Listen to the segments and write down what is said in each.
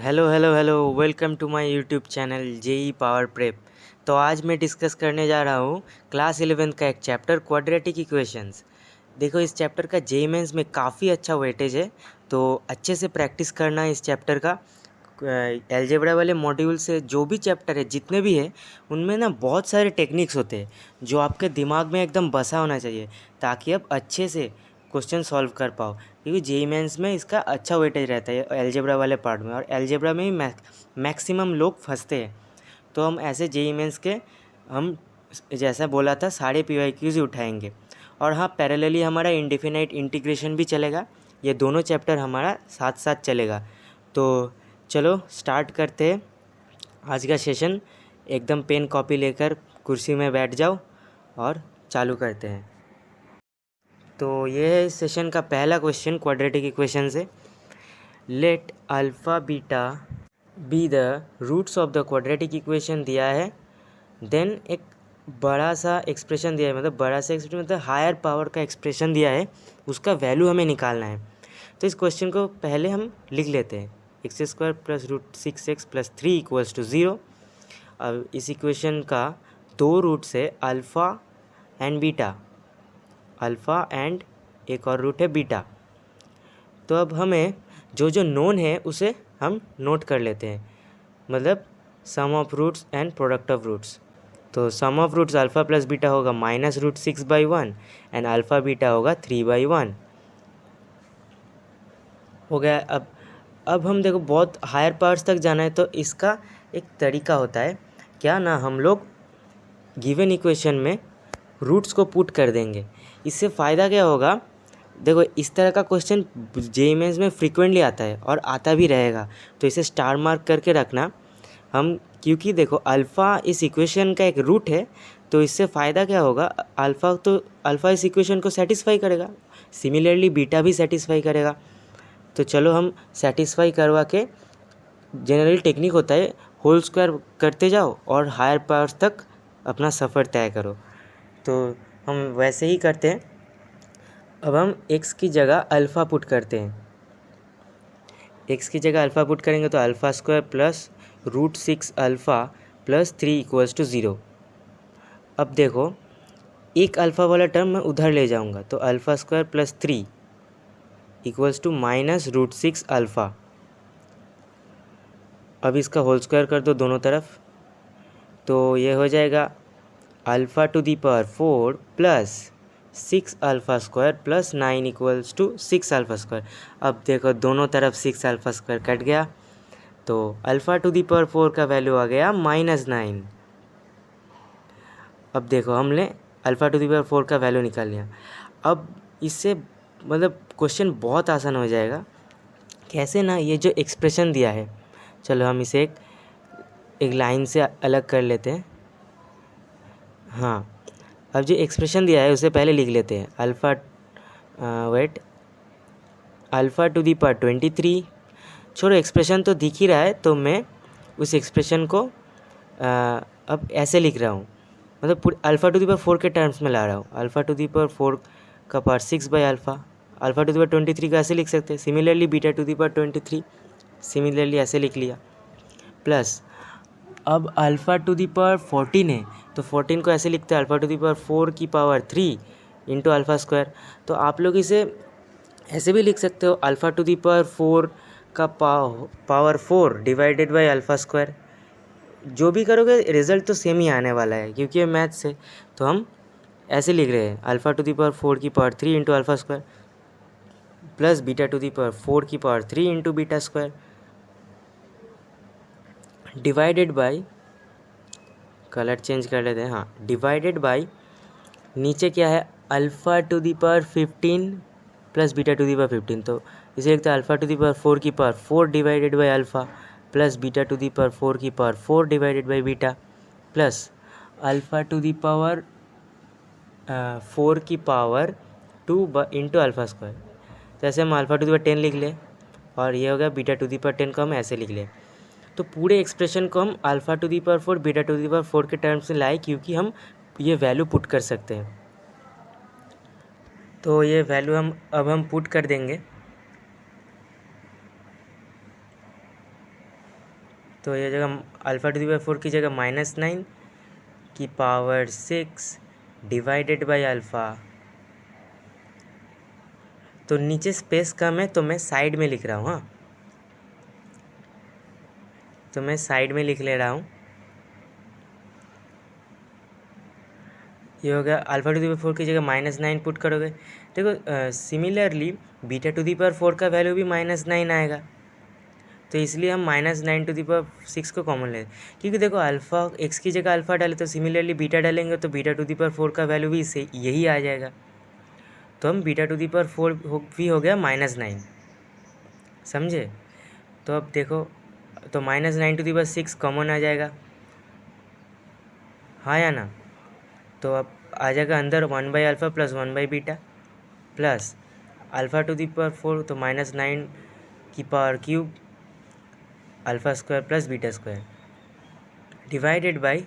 Hello hello hello welcome to my YouTube channel JEE power prep. तो आज मैं discuss करने जा रहा हूँ क्लास 11th का एक चैप्टर क्वाड्रेटिक इक्वेशंस। देखो, इस चैप्टर का जेई मेंस में काफ़ी अच्छा वेटेज है, तो अच्छे से प्रैक्टिस करना इस चैप्टर का। अलजेब्रा वाले मॉड्यूल से जो भी चैप्टर है, जितने भी है, उनमें ना बहुत सारे टेक्निक्स होते हैं जो आपके दिमाग में एकदम बसा होना चाहिए, ताकि आप अच्छे से क्वेश्चन सॉल्व कर पाओ। क्योंकि जेई मेंस में इसका अच्छा वेटेज रहता है अलजेब्रा वाले पार्ट में, और अलजेब्रा में ही मैक्सिमम लोग फंसते हैं। तो हम ऐसे जेई मेंस के हम जैसा बोला था सारे PYQs ही उठाएंगे। और हाँ, पैरेलली हमारा इंडेफिनाइट इंटीग्रेशन भी चलेगा। ये दोनों चैप्टर हमारा साथ साथ चलेगा। तो चलो स्टार्ट करते हैं आज का सेशन। एकदम पेन कॉपी लेकर कुर्सी में बैठ जाओ और चालू करते हैं। तो ये है इस सेशन का पहला क्वेश्चन क्वाड्रेटिक इक्वेशन से। Let alpha beta be the roots of the quadratic equation दिया है। देन एक बड़ा सा एक्सप्रेशन दिया है, मतलब बड़ा सा एक्सप्रेशन मतलब हायर पावर का एक्सप्रेशन दिया है, उसका वैल्यू हमें निकालना है। तो इस क्वेश्चन को पहले हम लिख लेते हैं। x² + √6x + 3 = 0। अब इस इक्वेशन का दो रूट्स है, alpha and beta, alpha and एक और रूट है बीटा। तो अब हमें जो जो नोन है उसे हम नोट कर लेते हैं, मतलब sum of roots and product of roots. तो sum of roots alpha plus beta होगा -√6/1 एंड अल्फ़ा बीटा होगा 3/1 हो गया। अब हम देखो, बहुत हायर पावर्स तक जाना है, तो इसका एक तरीका होता है क्या ना, हम लोग गिवन इक्वेशन में रूट्स को पुट कर देंगे। इससे फ़ायदा क्या होगा, देखो इस तरह का क्वेश्चन जेईई मेंस में फ्रीक्वेंटली आता है और आता भी रहेगा, तो इसे स्टार मार्क करके रखना हम। क्योंकि देखो अल्फ़ा इस इक्वेशन का एक रूट है, तो इससे फ़ायदा क्या होगा, अल्फ़ा इस इक्वेशन को सेटिस्फाई करेगा, सिमिलरली बीटा भी सेटिस्फाई करेगा। तो चलो हम सेटिस्फाई करवा के, जनरली टेक्निक होता है होल स्क्वायर करते जाओ और हायर पावर्स तक अपना सफ़र तय करो। तो हम वैसे ही करते हैं। अब हम x की जगह अल्फ़ा पुट करते हैं। x की जगह अल्फ़ा पुट करेंगे तो α² + √6 अल्फ़ा + 3 = 0। अब देखो, एक अल्फ़ा वाला टर्म मैं उधर ले जाऊंगा, तो α² + 3 = -√6 अल्फ़ा। अब इसका होल स्क्वायर कर दो दोनों तरफ, तो ये हो जाएगा α⁴ + 6 α² + 9 = 6 α²। अब देखो दोनों तरफ 6 α² कट गया, तो α⁴ का वैल्यू आ गया -9। अब देखो हमने α⁴ का वैल्यू निकाल लिया। अब इससे मतलब क्वेश्चन बहुत आसान हो जाएगा। कैसे ना, ये जो एक्सप्रेशन दिया है, चलो हम इसे एक लाइन से अलग कर लेते हैं। हाँ, अब जो एक्सप्रेशन दिया है उसे पहले लिख लेते हैं। α⁴ छोड़ो, एक्सप्रेशन तो दिख ही रहा है, तो मैं उस एक्सप्रेशन को अब ऐसे लिख रहा हूँ, मतलब पूरे α⁴ के टर्म्स में ला रहा हूँ। α⁴ का पावर 6/α, α⁴ का ऐसे लिख सकते हैं। सिमिलरली β⁴ सिमिलरली ऐसे लिख लिया। प्लस अब α⁴ है, तो 14 को ऐसे लिखते हैं α⁴ की पावर 3 × α²। तो आप लोग इसे ऐसे भी लिख सकते हो, α⁴ का पावर 4 / α²। जो भी करोगे रिजल्ट तो सेम ही आने वाला है, क्योंकि ये मैथ्स है। तो हम ऐसे लिख रहे हैं α⁴ की पावर 3 × α² प्लस β⁴ की power 3 × β², divided by, colour change कर लेते हैं, हाँ, डिवाइडेड बाई नीचे क्या है, α⁵ प्लस β⁵। तो इसे लिखते हैं α⁴ की power 4 divided by alpha plus β⁴ की power 4 divided by beta plus α⁴ 4 की पावर 2 × α²। तो ऐसे हम α⁴ लिख लें, और ये हो गया β⁴ को हम ऐसे लिख लें। तो पूरे एक्सप्रेशन को हम α⁴ β⁴ के टर्म्स में लाए, क्योंकि हम ये वैल्यू पुट कर सकते हैं। तो ये वैल्यू हम पुट कर देंगे। तो ये जगह अल्फ़ा टू दी पावर 4 की जगह -9 की पावर 6 डिवाइडेड बाई अल्फ़ा। तो नीचे स्पेस कम है तो मैं साइड में लिख रहा हूँ। हाँ, तो मैं साइड में लिख ले रहा हूँ। ये हो गया अल्फ़ा टू दी पावर 4 की जगह -9 पुट करोगे। देखो similarly beta to the power 4 का वैल्यू भी -9 आएगा, तो इसलिए हम -9 टू दी पावर 6 को कॉमन ले, क्योंकि देखो अल्फ़ा एक्स की जगह अल्फ़ा डाले तो सिमिलरली बीटा डालेंगे तो बीटा टू दी पावर 4 का वैल्यू भी इससे यही आ जाएगा। तो हम बीटा टू दी पावर 4 भी हो गया -9, समझे। तो अब देखो, तो -9 टू दी पावर 6 कॉमन आ जाएगा, हाँ या ना। तो अब आ जाएगा अंदर 1/α plus 1/β plus alpha to the power 4, तो -9 की power cube alpha square plus beta square divided by,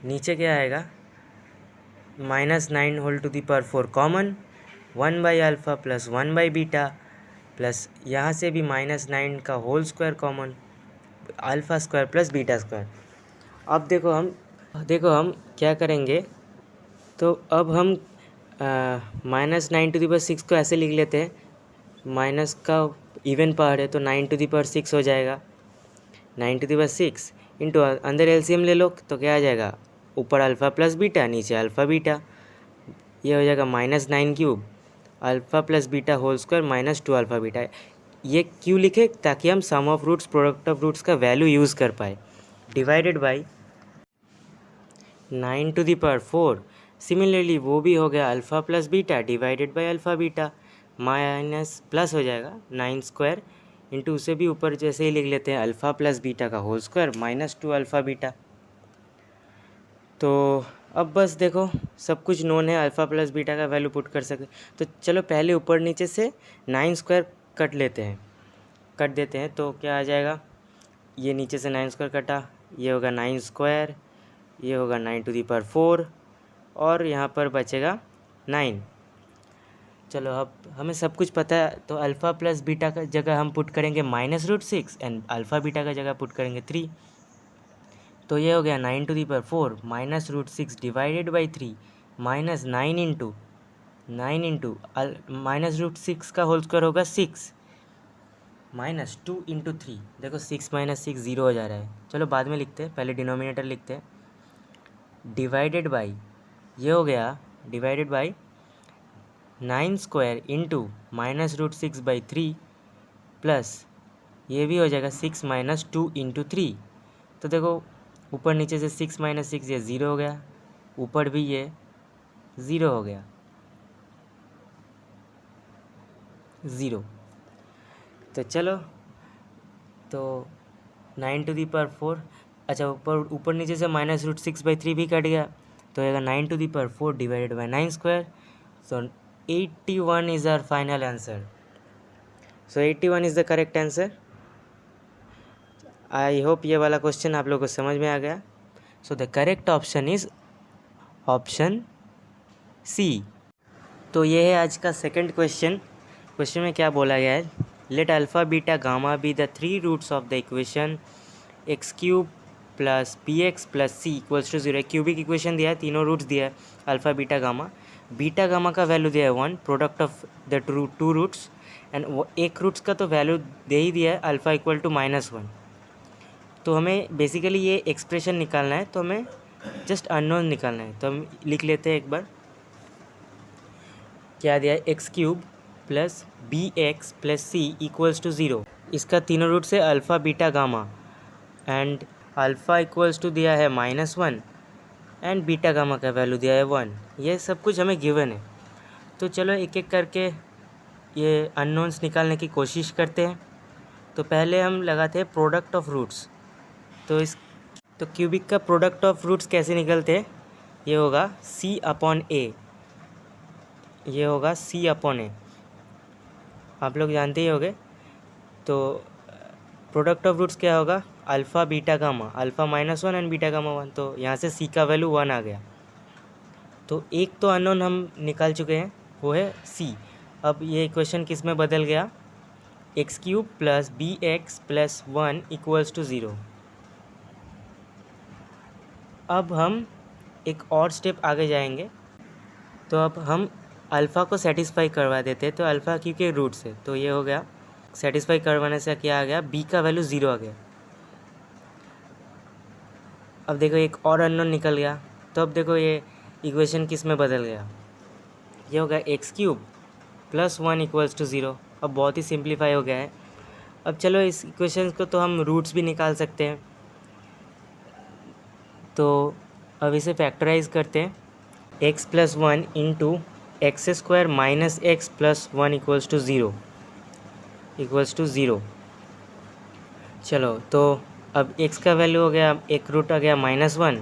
नीचे क्या आएगा, -9 whole to the power 4 common, 1/α plus 1/β plus यहाँ से भी -9 का whole square common, alpha square plus beta square. अब देखो हम क्या करेंगे, तो अब हम -9 टू दी पावर 6 को ऐसे लिख लेते हैं, माइनस का इवन पावर है तो 9 टू दी पावर 6 हो जाएगा। 9 टू दी पावर 6 इंटू अंदर एलसीएम ले लो तो क्या आ जाएगा, ऊपर अल्फ़ा प्लस बीटा नीचे अल्फ़ा बीटा, ये हो जाएगा -9 cube alpha plus beta whole square -2 beta. ये क्यों लिखे, ताकि हम sum of roots product of roots का वैल्यू यूज़ कर पाए, divided by 9 to the power 4। Similarly वो भी हो गया alpha plus beta divided by alpha beta, minus plus हो जाएगा 9 स्क्वायर इंटू उसे भी ऊपर जैसे ही लिख लेते हैं अल्फ़ा प्लस बीटा का होल स्क्वायर -2 बीटा। तो अब बस देखो सब कुछ नोन है, अल्फ़ा प्लस बीटा का वैल्यू पुट कर सके। तो चलो पहले ऊपर नीचे से 9 स्क्वायर कट देते हैं तो क्या आ जाएगा, ये नीचे से 9 स्क्वायर कटा, ये होगा 9 स्क्वायर, ये होगा 9 टू दी पावर 4 और यहाँ पर बचेगा 9। चलो अब हमें सब कुछ पता है, तो अल्फ़ा प्लस बीटा का जगह हम पुट करेंगे -√6 एंड अल्फ़ा बीटा का जगह पुट करेंगे 3। तो ये हो गया 9 to the power 4 -√6 divided by 3 -9 into -√6 का होल स्क्वायर होगा 6 -2 इंटू 3। देखो 6 - 6 0 हो जा रहा है, चलो बाद में लिखते हैं, पहले डिनोमिनेटर लिखते हैं। डिवाइडेड बाई, ये हो गया divided by 9 square into -√6/3 plus ये भी हो जाएगा 6 - 2 इंटू 3। तो देखो ऊपर नीचे से 6 - 6 ये 0 हो गया, ऊपर भी ये 0 हो गया, 0। तो चलो, तो 9 टू दी पावर 4, अच्छा ऊपर नीचे से -√6/3 भी कट गया, तो आएगा 9 to the power 4 divided by 9 square. So 81 is our final answer. So 81 is the correct answer. I hope ये वाला क्वेश्चन आप लोगों को समझ में आ गया। So the correct option is option C. तो ये है आज का सेकंड क्वेश्चन। क्वेश्चन में क्या बोला गया है, let alpha beta gamma be the 3 roots of the equation x³ plus px plus c equals to 0। Cubic equation दिया है, तीनों रूट्स दिया है अल्फ़ा बीटा गामा का वैल्यू दिया है 1, product of the two roots, and एक रूट्स का तो वैल्यू दे ही दिया है अल्फ़ा इक्वल टू -1। तो हमें बेसिकली ये एक्सप्रेशन निकालना है, तो हमें जस्ट अननोन निकालना है। तो हम लिख लेते हैं एक बार, क्या दिया है, x³ plus bx plus c equals to 0। इसका तीनों रूट से alpha beta gamma, and alpha equals to दिया है -1 एंड बीटा गामा का वैल्यू दिया है 1। ये सब कुछ हमें गिवन है। तो चलो एक एक करके ये अननोन्स निकालने की कोशिश करते हैं। तो पहले हम लगाते हैं प्रोडक्ट ऑफ रूट्स। तो क्यूबिक का प्रोडक्ट ऑफ रूट्स कैसे निकलते हैं, ये होगा c/a, ये होगा c/a, आप लोग जानते ही होंगे। तो प्रोडक्ट ऑफ रूट्स क्या होगा, alpha beta gamma, alpha -1 and beta gamma 1। तो यहाँ से c का वैल्यू 1 आ गया। तो एक तो अननोन हम निकाल चुके हैं, वो है c। अब ये इक्वेशन किस में बदल गया, X cube plus B X plus 1 equals to 0। अब हम एक और स्टेप आगे जाएंगे, तो अब हम अल्फ़ा को सेटिस्फाई करवा देते हैं। तो अल्फ़ा क्यू के रूट से, तो ये हो गया, सेटिस्फाई करवाने से क्या आ गया, बी का वैल्यू 0 आ गया। अब देखो एक और अननोन निकल गया, तो अब देखो ये इक्वेशन किस में बदल गया, ये हो गया X cube plus 1 equals to 0। अब बहुत ही सिंप्लीफाई हो गया है। अब चलो इस इक्वेशन को तो हम रूट्स भी निकाल सकते हैं, तो अब इसे फैक्टराइज करते हैं। X plus 1 into X square minus X plus 1 equals to 0। चलो तो अब x का वैल्यू हो गया, एक रूट आ गया -1,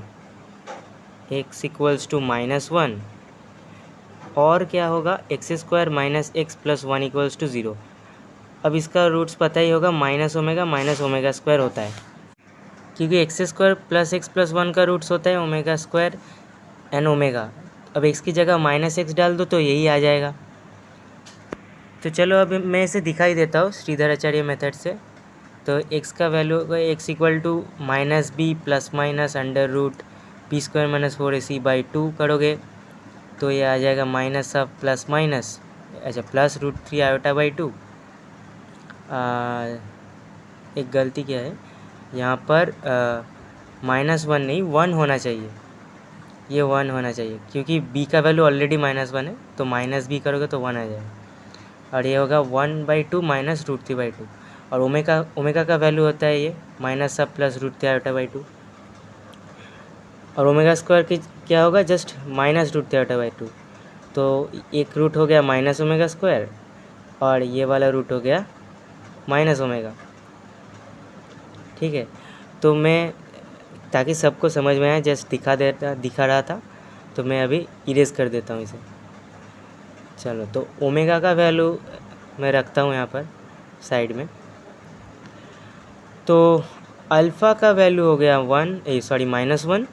x इक्वल्स टू -1, और क्या होगा, X square minus X plus 1 equals to 0। अब इसका रूट्स पता ही होगा, माइनस ओमेगा स्क्वायर होता है, क्योंकि x square plus x plus 1 का रूट्स होता है ओमेगा स्क्वायर एन ओमेगा। अब x की जगह -x डाल दो तो यही आ जाएगा। तो चलो अब मैं इसे दिखाई देता हूँ श्रीधराचार्य मेथड से। तो x का वैल्यू होगा x equal to -b plus minus under root B square minus 4ac/2 करोगे तो ये आ जाएगा माइनस ऑफ प्लस माइनस, अच्छा प्लस √3 i/2। एक गलती क्या है यहाँ पर, -1 नहीं 1 होना चाहिए, ये 1 होना चाहिए, क्योंकि b का वैल्यू ऑलरेडी -1 है, तो -b करोगे तो 1 आ जाएगा, और ये होगा 1/2 माइनस √3/2, और ओमेगा का वैल्यू होता है ये माइनस ऑफ प्लस √3 i/2, और ओमेगा स्क्वायर की क्या होगा, जस्ट माइनस √3 i/2। तो एक रूट हो गया माइनस ओमेगा स्क्वायर, और ये वाला रूट हो गया माइनस ओमेगा। ठीक है, तो मैं ताकि सबको समझ में आए जस्ट दिखा रहा था, तो मैं अभी इरेज कर देता हूँ इसे। चलो तो ओमेगा का वैल्यू मैं रखता हूँ यहाँ पर साइड में। तो अल्फ़ा का वैल्यू हो गया -1,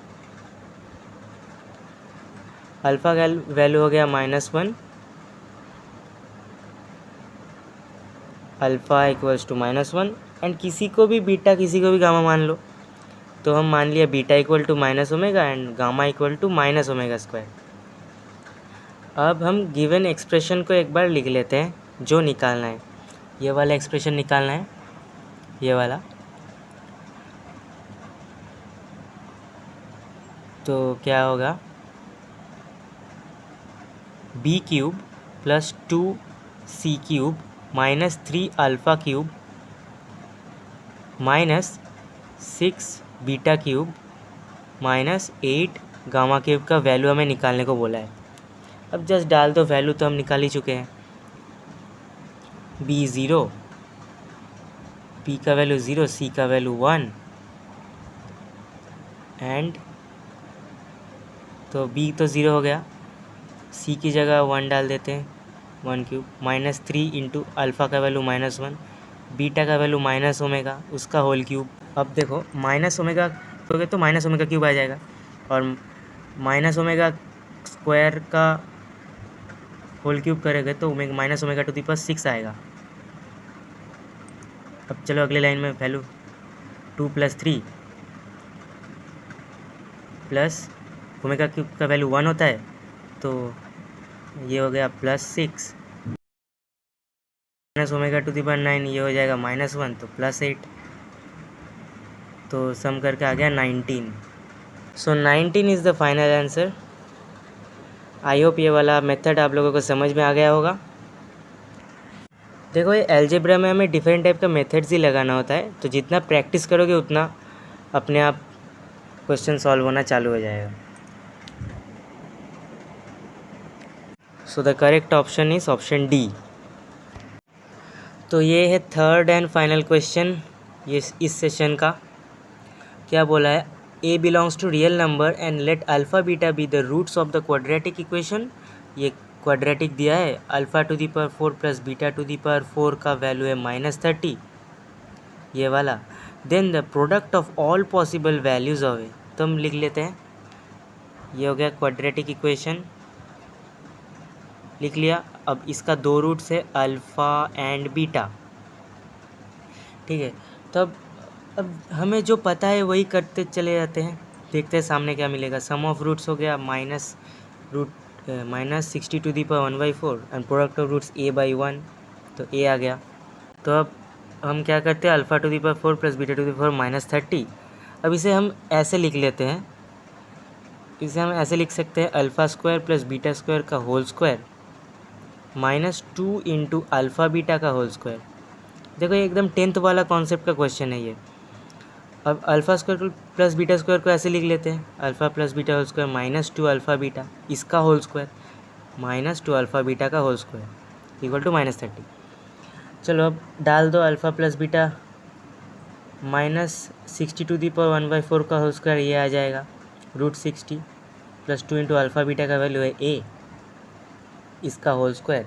अल्फ़ा का वैल्यू हो गया -1, अल्फ़ा इक्वल्स टू -1, एंड किसी को भी बीटा किसी को भी गामा मान लो, तो हम मान लिया beta equal to minus omega and gamma equal to minus omega square. अब हम गिवन एक्सप्रेशन को एक बार लिख लेते हैं, जो निकालना है, ये वाला एक्सप्रेशन निकालना है, ये वाला। तो क्या होगा, B cube plus 2c cube minus 3 alpha cube minus 6 beta cube minus 8 gamma cube का वैल्यू हमें निकालने को बोला है। अब जस्ट डाल दो, वैल्यू तो हम निकाल ही चुके हैं, b 0, p का वैल्यू 0, c का वैल्यू 1, एंड तो b तो 0 हो गया, c की जगह 1 डाल देते हैं, 1 क्यूब माइनस 3 इंटू अल्फ़ा का वैल्यू -1, बीटा का वैल्यू माइनस ओमेगा उसका होल क्यूब। अब देखो माइनस ओमेगा करोगे तो माइनस ओमेगा क्यूब आ जाएगा, और माइनस ओमेगा स्क्वायर का होल क्यूब करेंगे तो minus omega to the power 6 आएगा। अब चलो अगले लाइन में वैल्यू 2 + 3 प्लस ओमेगा क्यूब का वैल्यू 1 होता है, तो ये हो गया +6 minus omega to the power 9, ये हो जाएगा -1, तो +8, तो सम करके आ गया 19। सो 19 is the final answer. I hope ये वाला मेथड आप लोगों को समझ में आ गया होगा। देखो ये अलजेब्रा में हमें डिफरेंट टाइप का मेथड्स ही लगाना होता है, तो जितना प्रैक्टिस करोगे उतना अपने आप क्वेश्चन सॉल्व होना चालू हो जाएगा। सो the correct option is option D. तो ये है थर्ड एंड फाइनल क्वेश्चन ये इस सेशन का। क्या बोला है, a belongs to real number and let alpha beta be the roots of the quadratic equation. ये क्वाड्रेटिक दिया है, alpha to the power 4 plus beta to the power 4 का वैल्यू है -30, ये वाला। Then the product of all possible values of A, तो हम लिख लेते हैं, ये हो गया क्वाड्रेटिक इक्वेशन, लिख लिया। अब इसका 2 रूट्स है अल्फ़ा एंड बीटा, ठीक है। तो अब हमें जो पता है वही करते चले जाते हैं, देखते हैं सामने क्या मिलेगा। सम ऑफ रूट्स हो गया -60⁴ and product of roots a/1, तो a आ गया। तो अब हम क्या करते हैं, α⁴ प्लस β⁴ -30। अब इसे हम ऐसे लिख लेते हैं, इसे हम ऐसे लिख सकते हैं α² प्लस β² का whole square -2 into alpha beta का होल स्क्वायर। देखो ये एकदम 10th वाला कॉन्सेप्ट का क्वेश्चन है ये। अब α² प्लस β² को ऐसे लिख लेते हैं, alpha plus beta whole square -2 alpha beta इसका होल स्क्वायर -2 अल्फ़ा बीटा का होल स्क्वायर इक्वल टू -30। चलो अब डाल दो अल्फ़ा प्लस बीटा -60⁴ का होल स्क्वायर, ये आ जाएगा √60 प्लस 2 इंटू अल्फ़ा बीटा का वैल्यू है a, इसका whole square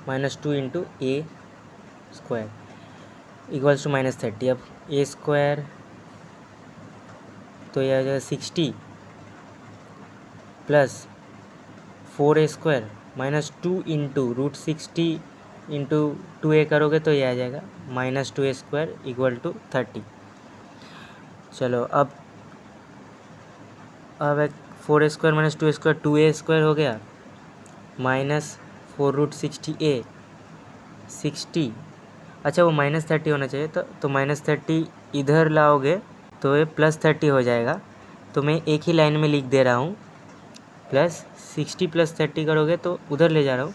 -2 into a square equals to -30। अब a स्क्वायर तो यह आ जाएगा 60 plus 4a² -2 into √60 into 2a करोगे तो ये आ जाएगा -2a² इक्वल टू 30। चलो अब 4a² -2a² 2a² हो गया -4√60a 60, अच्छा वो -30 होना चाहिए, तो -30 इधर लाओगे तो ये +30 हो जाएगा। तो मैं एक ही लाइन में लिख दे रहा हूँ, प्लस 60 + 30 करोगे तो उधर ले जा रहा हूँ,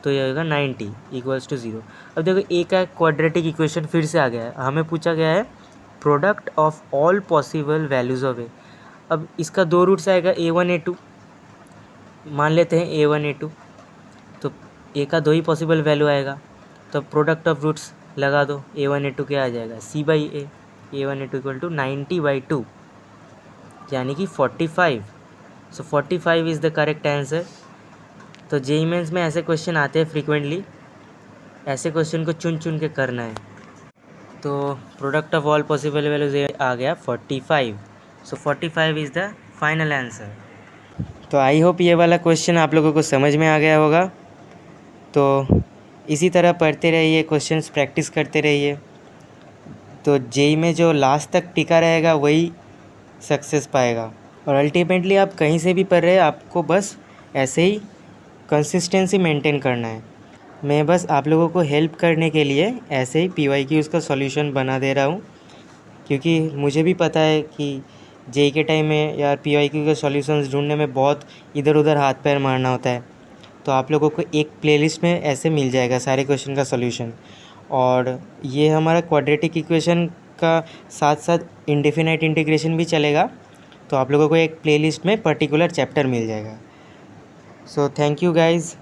तो ये होगा 90 इक्वल्स टू 0। अब देखो ए का क्वाड्रेटिक इक्वेशन फिर से आ गया है, हमें पूछा गया है product of all possible values of A. अब इसका 2 रूट्स आएगा a1 a2, मान लेते हैं a1 a2, तो ए का 2 ही पॉसिबल वैल्यू आएगा, तो प्रोडक्ट ऑफ रूट्स लगा दो, a1 a2 क्या आ जाएगा c/a, a1 a2 equal to 90/2 यानी कि 45। So 45 is the correct answer. तो जेईई मेंस में ऐसे क्वेश्चन आते हैं फ्रीक्वेंटली, ऐसे क्वेश्चन को चुन चुन के करना है। तो product of all possible values आ गया 45। So 45 is the final answer. तो आई होप ये वाला क्वेश्चन आप लोगों को समझ में आ गया होगा। तो इसी तरह पढ़ते रहिए, क्वेश्चंस प्रैक्टिस करते रहिए, तो जेईई में जो लास्ट तक टिका रहेगा वही सक्सेस पाएगा। और अल्टीमेटली आप कहीं से भी पढ़ रहे हैं, आपको बस ऐसे ही कंसिस्टेंसी मेंटेन करना है। मैं बस आप लोगों को हेल्प करने के लिए ऐसे ही PYQs का सॉल्यूशन बना दे रहा हूँ, क्योंकि मुझे भी पता है कि जेईई के टाइम में यार PYQ के सॉल्यूशंस ढूंढने में बहुत इधर उधर हाथ पैर मारना होता है। तो आप लोगों को एक प्लेलिस्ट में ऐसे मिल जाएगा सारे क्वेश्चन का सॉल्यूशन। और ये हमारा क्वाड्रेटिक इक्वेशन का साथ साथ इंडेफिनाइट इंटीग्रेशन भी चलेगा, तो आप लोगों को एक प्लेलिस्ट में पर्टिकुलर चैप्टर मिल जाएगा। So thank you guys.